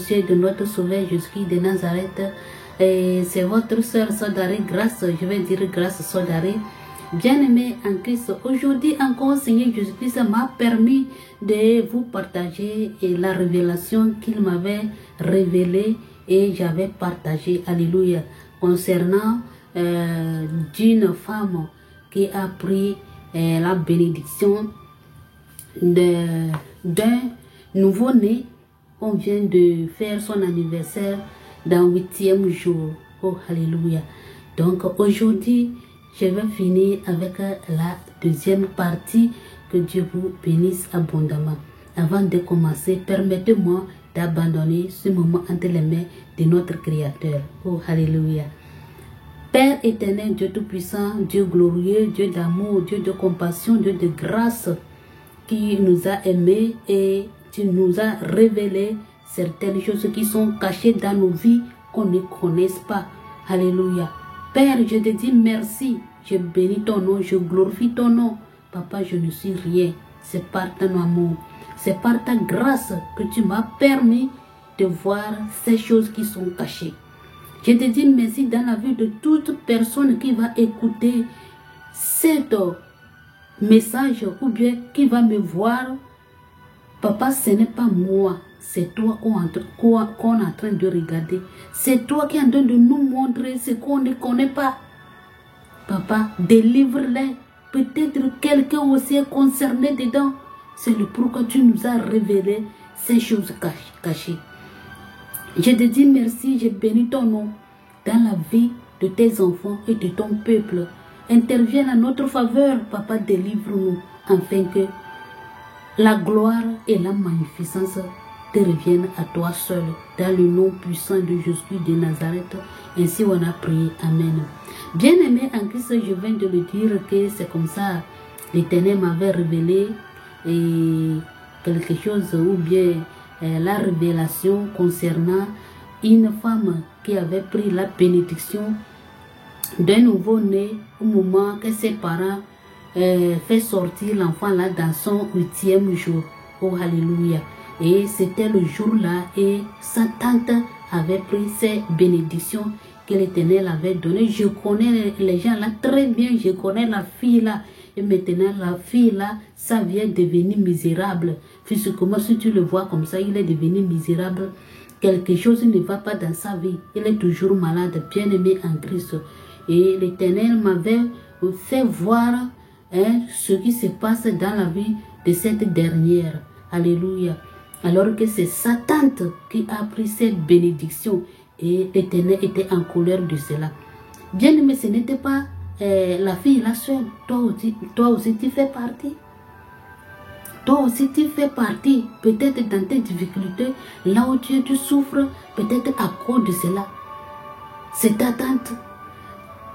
cieux de notre Sauveur Jésus-Christ de Nazareth. Et c'est votre soeur Sodari, grâce, je vais dire grâce Sodari. Bien-aimé en Christ, aujourd'hui encore, Seigneur Jésus-Christ m'a permis de vous partager la révélation qu'il m'avait révélée et j'avais partagée, alléluia, concernant d'une femme qui a pris la bénédiction d'un nouveau-né. On vient de faire son anniversaire dans le 8e jour. Oh, alléluia. Donc aujourd'hui, je vais finir avec la deuxième partie. Que Dieu vous bénisse abondamment. Avant de commencer, permettez-moi d'abandonner ce moment entre les mains de notre Créateur. Oh, alléluia. Père éternel, Dieu tout-puissant, Dieu glorieux, Dieu d'amour, Dieu de compassion, Dieu de grâce, qui nous a aimés et tu nous as révélé certaines choses qui sont cachées dans nos vies qu'on ne connaisse pas. Alléluia. Père, je te dis merci. Je bénis ton nom, je glorifie ton nom. Papa, je ne suis rien. C'est par ton amour. C'est par ta grâce que tu m'as permis de voir ces choses qui sont cachées. Je te dis merci dans la vie de toute personne qui va écouter cet message ou bien qui va me voir. Papa, ce n'est pas moi, c'est toi qu'on est en train de regarder. C'est toi qui es en train de nous montrer ce qu'on ne connaît pas. Papa, délivre-les. Peut-être quelqu'un aussi est concerné dedans. C'est le pourquoi tu nous as révélé ces choses cachées. Je te dis merci, je bénis ton nom dans la vie de tes enfants et de ton peuple. Interviens à notre faveur, Papa, délivre-nous, afin que la gloire et la magnificence te reviennent à toi seul, dans le nom puissant de Jésus de Nazareth. Ainsi on a prié. Amen. Bien-aimé en Christ, je viens de le dire que c'est comme ça. L'Éternel m'avait révélé quelque chose ou bien la révélation concernant une femme qui avait pris la bénédiction d'un nouveau-né au moment que ses parents fait sortir l'enfant là dans son 8e jour. Oh, alléluia. Et c'était le jour-là et sa tante avait pris ces bénédictions que l'Éternel avait données. Je connais les gens là très bien, je connais la fille là. Et maintenant, la fille là, ça vient devenir misérable. Physiquement, si tu le vois comme ça, il est devenu misérable. Quelque chose ne va pas dans sa vie. Il est toujours malade, bien-aimé en Christ. Et l'Éternel m'avait fait voir ce qui se passe dans la vie de cette dernière. Alléluia. Alors que c'est sa tante qui a pris cette bénédiction et l'Éternel était en colère de cela. Bien aimé, ce n'était pas la fille la seule. Toi aussi tu fais partie. Toi aussi tu fais partie. Peut-être dans tes difficultés, là où tu souffres, peut-être à cause de cela. C'est ta tante,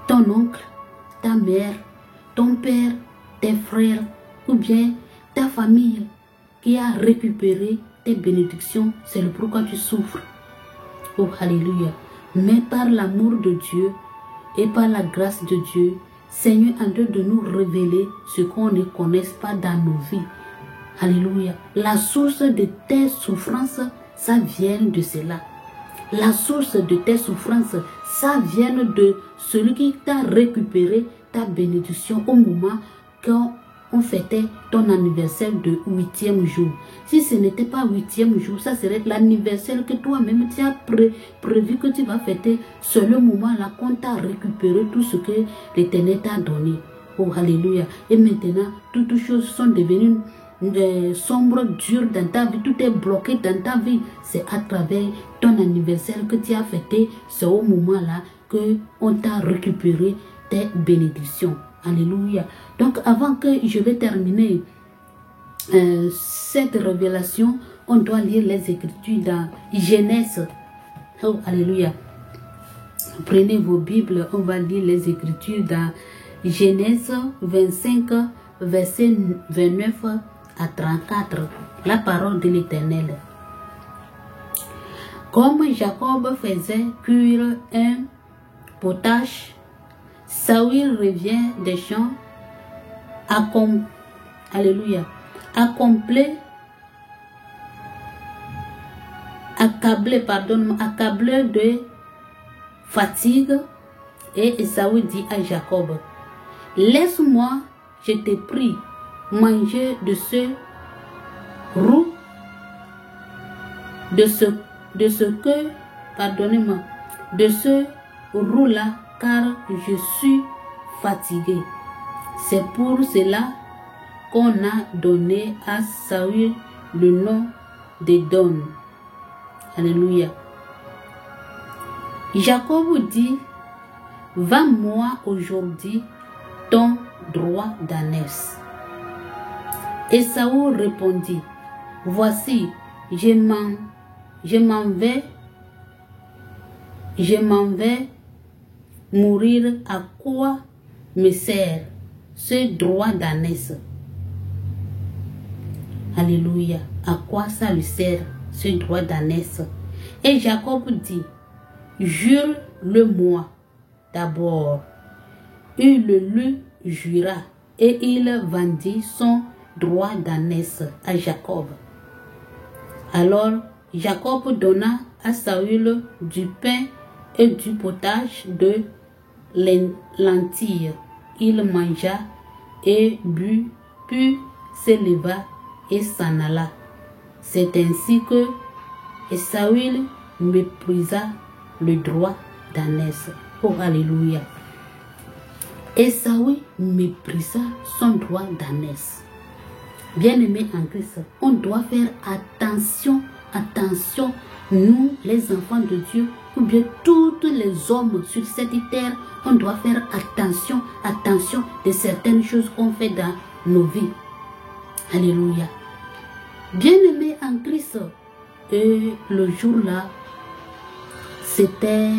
ton oncle, ta mère, ton père, tes frères ou bien ta famille qui a récupéré tes bénédictions. C'est le pourquoi tu souffres. Oh, alléluia. Mais par l'amour de Dieu et par la grâce de Dieu, Seigneur est en train de nous révéler ce qu'on ne connaît pas dans nos vies. Alléluia. La source de tes souffrances, ça vient de cela. La source de tes souffrances, ça vient de celui qui t'a récupéré ta bénédiction au moment quand on fêtait ton anniversaire de 8e jour. Si ce n'était pas 8e jour, ça serait l'anniversaire que toi-même tu as prévu que tu vas fêter. C'est le moment là qu'on t'a récupéré tout ce que l'Éternel t'a donné. Oh, alléluia. Et maintenant, toutes choses sont devenues sombres, dures dans ta vie. Tout est bloqué dans ta vie. C'est à travers ton anniversaire que tu as fêté. C'est au moment là que on t'a récupéré tes bénédictions. Alléluia. Donc avant que je vais terminer cette révélation, on doit lire les Écritures dans Genèse. Oh, alléluia. Prenez vos Bibles, on va lire les Écritures dans Genèse 25, verset 29 à 34. La parole de l'Éternel. Comme Jacob faisait cuire un potage, Saül revient des champs, accablé de fatigue. Et Esaü dit à Jacob, laisse-moi, je te prie, manger de ce roux, de ce roux-là, car je suis fatigué. C'est pour cela qu'on a donné à Saül le nom d'Édom. Alléluia. Jacob dit, vends-moi aujourd'hui ton droit d'ânesse. Ésaü répondit, voici, je m'en vais mourir. À quoi me sert ce droit d'ânesse? Alléluia. À quoi ça lui sert ce droit d'ânesse? Et Jacob dit, jure-le-moi d'abord. Il le lui jura et il vendit son droit d'ânesse à Jacob. Alors Jacob donna à Saül du pain et du potage de lentilles. Il mangea et but, puis s'éleva et s'en alla. C'est ainsi que Saül méprisa le droit d'ânesse. Oh, alléluia. Ésaü méprisa son droit d'ânesse. Bien-aimés en Christ, on doit faire attention, nous les enfants de Dieu, ou bien tous les hommes sur cette terre, on doit faire attention de certaines choses qu'on fait dans nos vies. Alléluia. Bien-aimés en Christ, et le jour-là, c'était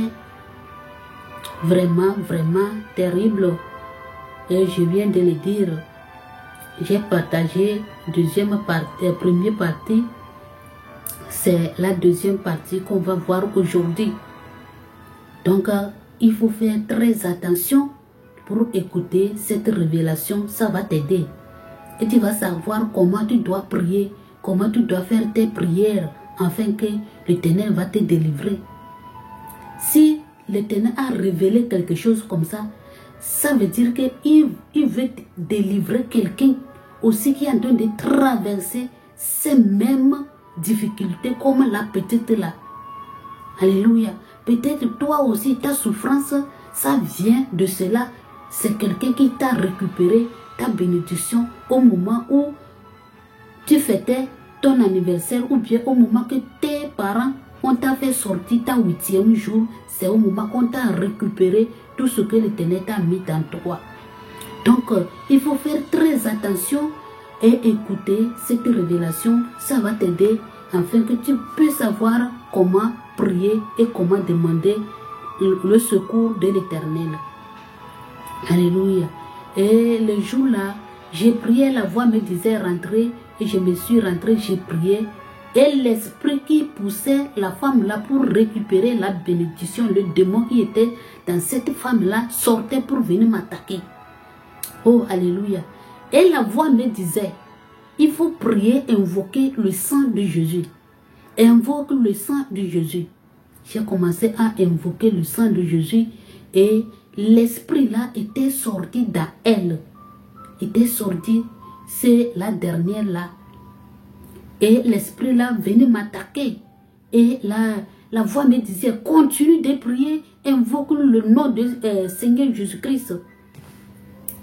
vraiment terrible. Et je viens de le dire. J'ai partagé première partie. C'est la deuxième partie qu'on va voir aujourd'hui. Donc, il faut faire très attention pour écouter cette révélation. Ça va t'aider. Et tu vas savoir comment tu dois prier, comment tu dois faire tes prières, afin que l'Éternel va te délivrer. Si l'Éternel a révélé quelque chose comme ça, ça veut dire qu'il veut délivrer quelqu'un aussi qui est en train de traverser ces mêmes difficultés comme la petite là. Alléluia. Peut-être toi aussi, ta souffrance, ça vient de cela. C'est quelqu'un qui t'a récupéré ta bénédiction au moment où tu fêtais ton anniversaire ou bien au moment que tes parents on t'a fait sortir ta 8e jour. C'est au moment qu'on t'a récupéré tout ce que l'Éternel t'a mis dans toi. Donc, il faut faire très attention et écouter cette révélation. Ça va t'aider afin que tu puisses savoir comment prier et comment demander le secours de l'Éternel. Alléluia. Et le jour-là, j'ai prié, la voix me disait rentrer et je me suis rentré, j'ai prié. Et l'esprit qui poussait la femme-là pour récupérer la bénédiction, le démon qui était dans cette femme-là sortait pour venir m'attaquer. Oh, alléluia. Et la voix me disait, il faut prier, invoquer le sang de Jésus. Invoque le sang de Jésus. J'ai commencé à invoquer le sang de Jésus et l'esprit-là était sorti dans elle. Était sorti, c'est la dernière là. Et l'esprit-là venait m'attaquer. Et la voix me disait, continue de prier, invoque le nom du Seigneur Jésus-Christ.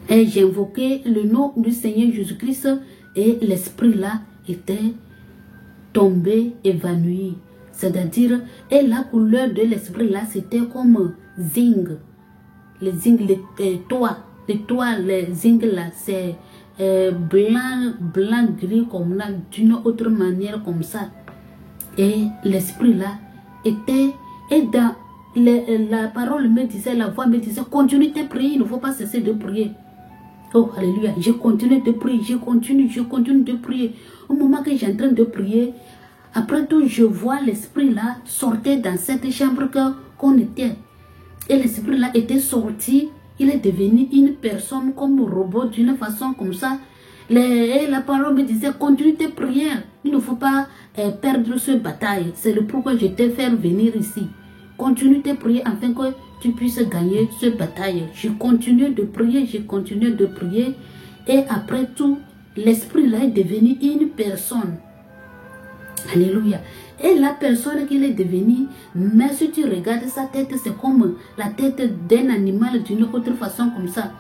Et j'invoquais le nom du Seigneur Jésus-Christ et l'esprit-là était tombé, évanoui. C'est-à-dire, et la couleur de l'esprit-là, c'était comme zinc. Les zinc, les toits, les zinc là, c'est blanc, gris comme là, d'une autre manière comme ça. Et l'esprit là était, et dans la parole me disait, la voix me disait, continue de prier, il ne faut pas cesser de prier. Oh, alléluia, je continue de prier, je continue de prier. Au moment que j'ai en train de prier, après tout, je vois l'esprit là sortir dans cette chambre qu'on était. Et l'esprit là était sorti. Il est devenu une personne comme robot d'une façon comme ça. Et la parole me disait, continue tes prières. Il ne faut pas perdre cette bataille. C'est le pourquoi je t'ai fait venir ici. Continue tes prières afin que tu puisses gagner cette bataille. Je continue de prier, je continue de prier. Et après tout, l'esprit là est devenu une personne. Alléluia. Et la personne qu'il est devenu, mais si tu regardes sa tête, c'est comme la tête d'un animal d'une autre façon comme ça.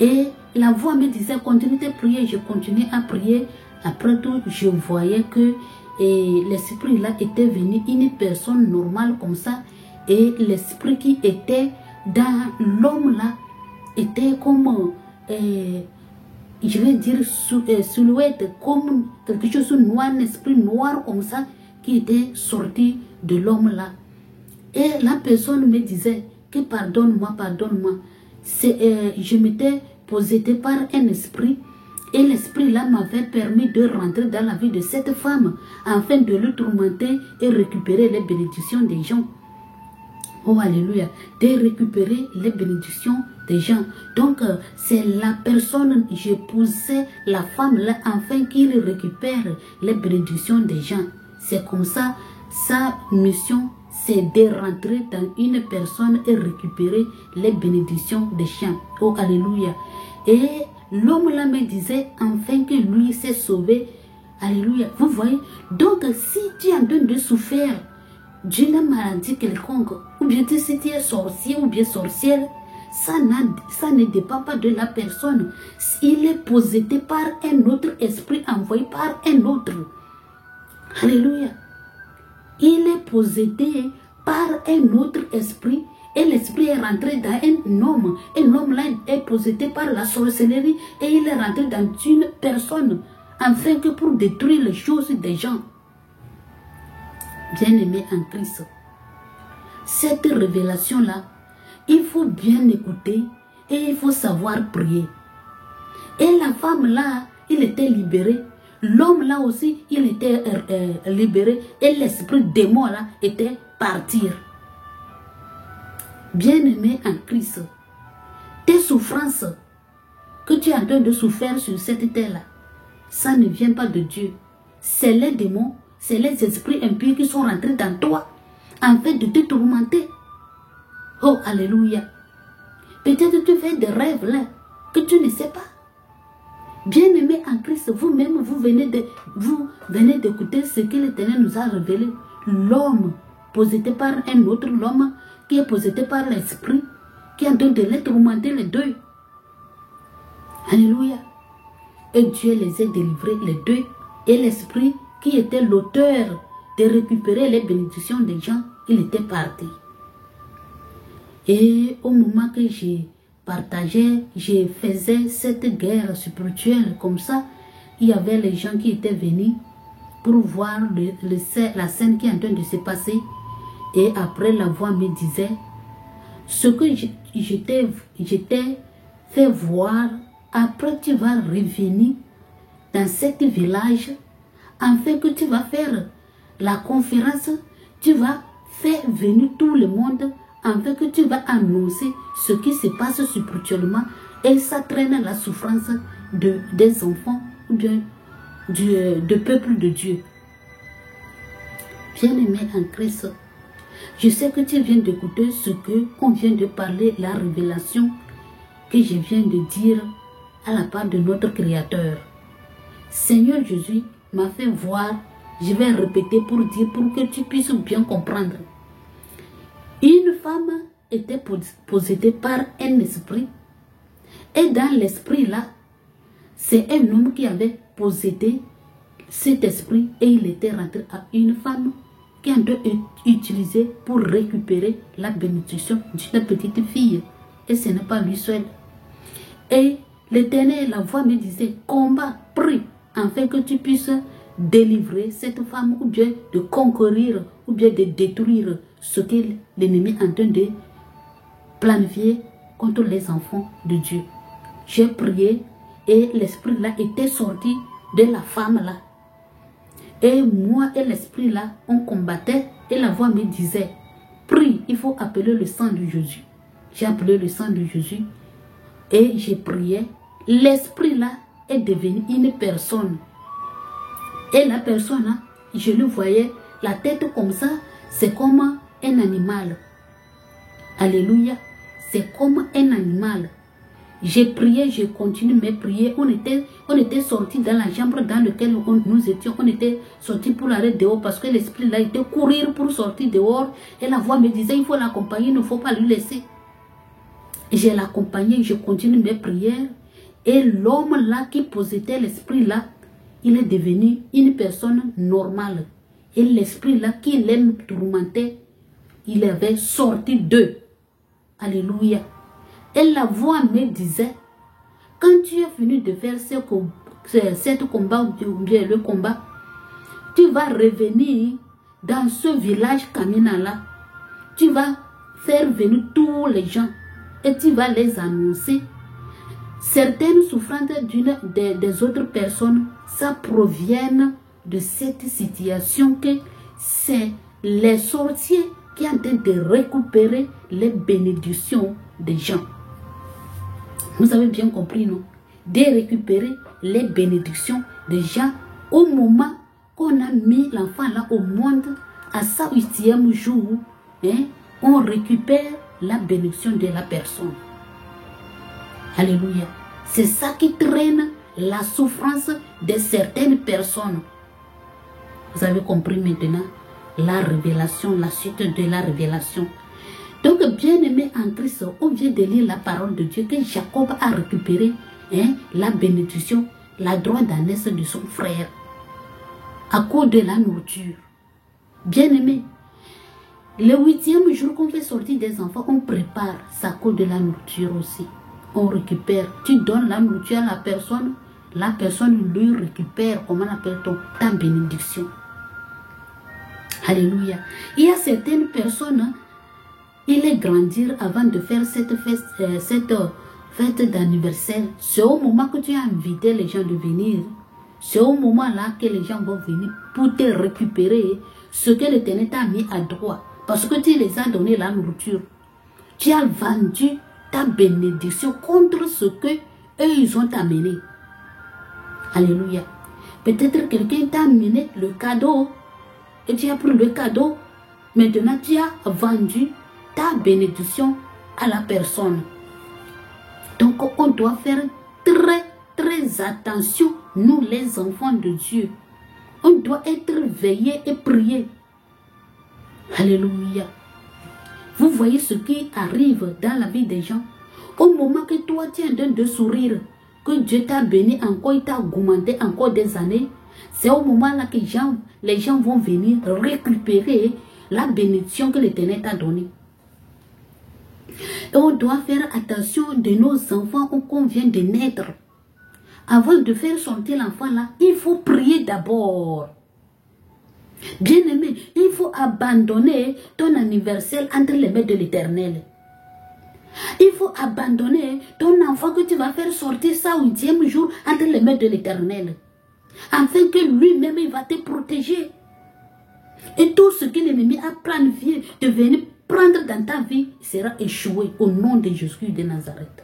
Et la voix me disait, continue de prier. Je continuais à prier. Après tout, je voyais que l'esprit là était venu une personne normale comme ça. Et l'esprit qui était dans l'homme là était comme, je vais dire, silhouette, comme quelque chose de noir, un esprit noir comme ça, qui était sorti de l'homme là. Et la personne me disait que pardonne-moi, pardonne-moi. Je m'étais possédé par un esprit. Et l'esprit là m'avait permis de rentrer dans la vie de cette femme afin de le tourmenter et récupérer les bénédictions des gens. Oh alléluia, de récupérer les bénédictions des gens. Donc c'est la personne, je poussais la femme là afin qu'il récupère les bénédictions des gens. C'est comme ça, sa mission c'est de rentrer dans une personne et récupérer les bénédictions des gens. Oh alléluia. Et l'homme là me disait enfin que lui s'est sauvé. Alléluia. Vous voyez, donc si tu es en train de souffrir d'une maladie quelconque, ou bien si tu es sorcier ou bien sorcière, ça ne dépend pas de la personne. Il est possédé par un autre esprit envoyé par un autre. Alléluia. Il est possédé par un autre esprit et l'esprit est rentré dans un homme. Et l'homme là est possédé par la sorcellerie et il est rentré dans une personne afin que pour détruire les choses des gens. Bien-aimé en Christ, cette révélation-là, il faut bien écouter et il faut savoir prier. Et la femme là, il était libéré. L'homme là aussi, il était libéré. Et l'esprit démon là était parti. Bien-aimé en Christ, tes souffrances que tu es en train de souffrir sur cette terre-là, ça ne vient pas de Dieu. C'est les démons. C'est les esprits impurs qui sont rentrés dans toi en fait de te tourmenter. Oh, alléluia. Peut-être tu fais des rêves là que tu ne sais pas. Bien-aimé en Christ, vous-même, vous venez d'écouter ce que l'Éternel nous a révélé. L'homme possédé par un autre, l'homme qui est possédé par l'esprit, qui est en train de les tourmenter les deux. Alléluia. Et Dieu les a délivrés les deux. Et l'esprit qui était l'auteur de récupérer les bénédictions des gens, il était parti. Et au moment que j'ai partagé, je faisais cette guerre spirituelle comme ça, il y avait les gens qui étaient venus pour voir la scène qui est en train de se passer. Et après la voix me disait, ce que j'étais fait voir, après tu vas revenir dans cet village, afin que tu vas faire la conférence, tu vas faire venir tout le monde, afin que tu vas annoncer ce qui se passe spirituellement et ça traîne la souffrance des enfants ou de peuple de Dieu. Bien-aimé en Christ, je sais que tu viens d'écouter ce qu'on vient de parler, la révélation que je viens de dire à la part de notre Créateur. Seigneur Jésus m'a fait voir, je vais répéter pour dire, pour que tu puisses bien comprendre. Une femme était possédée par un esprit. Et dans l'esprit là, c'est un homme qui avait possédé cet esprit et il était rentré à une femme qui a été utilisée pour récupérer la bénédiction d'une petite fille. Et ce n'est pas lui seul. Et l'Éternel, la voix me disait, combat, prie, afin que tu puisses délivrer cette femme ou bien de conquérir ou bien de détruire ce que l'ennemi est en train de planifier contre les enfants de Dieu. J'ai prié et l'esprit là était sorti de la femme là. Et moi et l'esprit là, on combattait et la voix me disait, prie, il faut appeler le sang de Jésus. J'ai appelé le sang de Jésus et j'ai prié. L'esprit là est devenu une personne. Et la personne, hein, je le voyais, la tête comme ça, c'est comme un animal. Alléluia. C'est comme un animal. J'ai prié, je continue mes prières. On était sortis dans la chambre dans laquelle nous étions. On était sortis pour aller dehors parce que l'esprit là était courir pour sortir dehors. Et la voix me disait, il faut l'accompagner, il ne faut pas lui laisser. Je l'accompagnais, je continue mes prières. Et l'homme là qui possédait l'esprit là, il est devenu une personne normale. Et l'esprit là qui l'aime tourmenter, il avait sorti d'eux. Alléluia. Et la voix me disait, quand tu es venu de faire ce combat, ou bien le combat, tu vas revenir dans ce village Kamina là. Tu vas faire venir tous les gens et tu vas les annoncer. Certaines souffrances des autres personnes, ça provient de cette situation que c'est les sorciers qui sont en train de récupérer les bénédictions des gens. Vous avez bien compris, non? De récupérer les bénédictions des gens au moment qu'on a mis l'enfant là au monde, à sa 8e jour, hein, on récupère la bénédiction de la personne. Alléluia. C'est ça qui traîne la souffrance de certaines personnes. Vous avez compris maintenant la révélation, la suite de la révélation. Donc, bien aimé en Christ, on vient de lire la parole de Dieu que Jacob a récupéré, hein, la bénédiction, la droit d'ânesse de son frère à cause de la nourriture. Bien aimé, le 8e jour qu'on fait sortir des enfants, on prépare ça à cause de la nourriture aussi. On récupère, tu donnes la nourriture à la personne lui récupère, comment on appelle-t-on, ta bénédiction. Alléluia. Il y a certaines personnes, il est grandir avant de faire cette fête d'anniversaire. C'est au moment que tu as invité les gens de venir. C'est au moment là que les gens vont venir pour te récupérer ce que l'Éternel t'a mis à droit. Parce que tu les as donné la nourriture. Tu as vendu ta bénédiction contre ce que eux ils ont amené. Alléluia. Peut-être quelqu'un t'a amené le cadeau et tu as pris le cadeau. Maintenant tu as vendu ta bénédiction à la personne. Donc on doit faire très attention, nous les enfants de Dieu. On doit être veillés et prier. Alléluia. Vous voyez ce qui arrive dans la vie des gens. Au moment que toi tu es en train de sourire, que Dieu t'a béni encore, il t'a augmenté encore des années, c'est au moment là que les gens vont venir récupérer la bénédiction que l'Éternel t'a donnée. Et on doit faire attention de nos enfants qu'on vient de naître. Avant de faire sortir l'enfant là, il faut prier d'abord. Bien aimé, il faut abandonner ton anniversaire entre les mains de l'Éternel. Il faut abandonner ton enfant que tu vas faire sortir ça au 8e jour entre les mains de l'Éternel. Afin que lui-même il va te protéger. Et tout ce que l'ennemi a planifié de venir prendre dans ta vie sera échoué au nom de Jésus de Nazareth.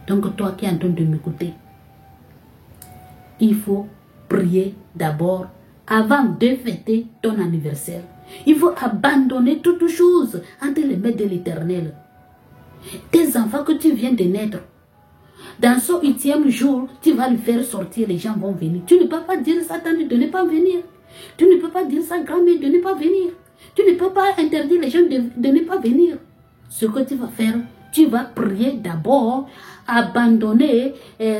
Donc toi qui es en train de m'écouter, il faut prier d'abord avant de fêter ton anniversaire. Il faut abandonner toutes choses entre les mains de l'Éternel. Tes enfants que tu viens de naître, dans ce 8e jour, tu vas le faire sortir, les gens vont venir. Tu ne peux pas dire ça, Satan de ne pas venir. Tu ne peux pas dire ça, grand-mère, de ne pas venir. Tu ne peux pas interdire les gens de ne pas venir. Ce que tu vas faire, tu vas prier d'abord, abandonner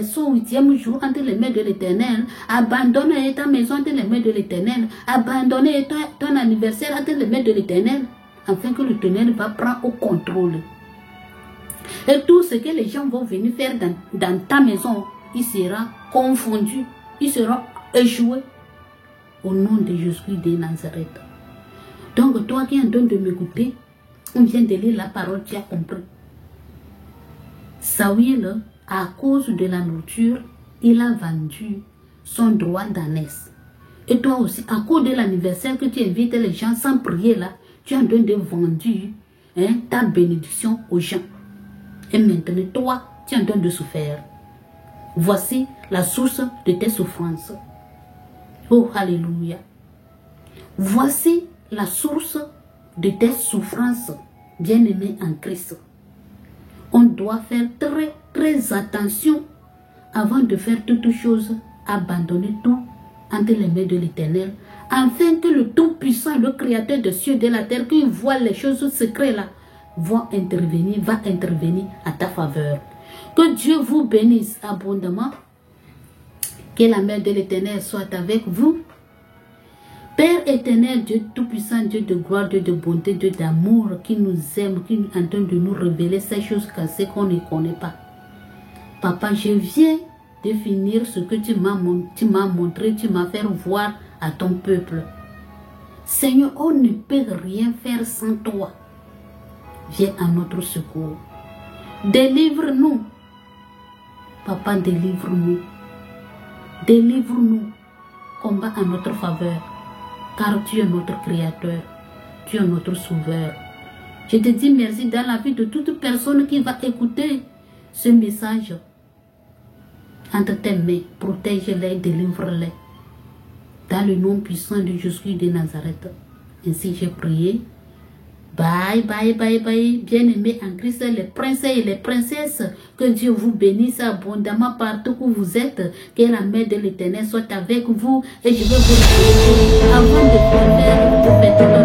son 8e jour entre les mains de l'Éternel, abandonner ta maison entre les mains de l'Éternel, abandonner ton anniversaire entre les mains de l'Éternel, afin que l'Éternel va prendre au contrôle. Et tout ce que les gens vont venir faire dans ta maison, il sera confondu, il sera échoué au nom de Jésus de Nazareth. Donc toi qui es en train de m'écouter, on vient de lire la parole, tu as compris. Saül, à cause de la nourriture, il a vendu son droit d'ânesse. Et toi aussi, à cause de l'anniversaire que tu invites les gens sans prier là, tu es en train de vendre ta bénédiction aux gens. Et maintenant, toi, tu es en train de souffrir. Voici la source de tes souffrances. Oh, alléluia. Voici la source de tes souffrances, bien-aimé en Christ. On doit faire très, très attention avant de faire toute chose, abandonner tout entre les mains de l'Éternel, afin que le Tout-Puissant, le Créateur des cieux et de la terre, qui voit les choses secrètes là, va intervenir à ta faveur. Que Dieu vous bénisse abondamment. Que la main de l'Éternel soit avec vous. Père éternel, Dieu tout-puissant, Dieu de gloire, Dieu de bonté, Dieu d'amour, qui nous aime, qui est en train de nous révéler ces choses cassées qu'on ne connaît pas. Papa, je viens définir ce que tu m'as montré, tu m'as fait voir à ton peuple. Seigneur, on ne peut rien faire sans toi. Viens à notre secours. Délivre-nous. Papa, délivre-nous. Délivre-nous. Combat à notre faveur. Car tu es notre Créateur. Tu es notre Sauveur. Je te dis merci dans la vie de toute personne qui va écouter ce message. Entre tes mains, protège-les, délivre-les. Dans le nom puissant de Jésus de Nazareth. Ainsi j'ai prié. Bye, bye, bye, bye. Bien-aimés en Christ, les princes et les princesses, que Dieu vous bénisse abondamment partout où vous êtes. Que la main de l'Éternel soit avec vous. Et je vais vous remercier avant de faire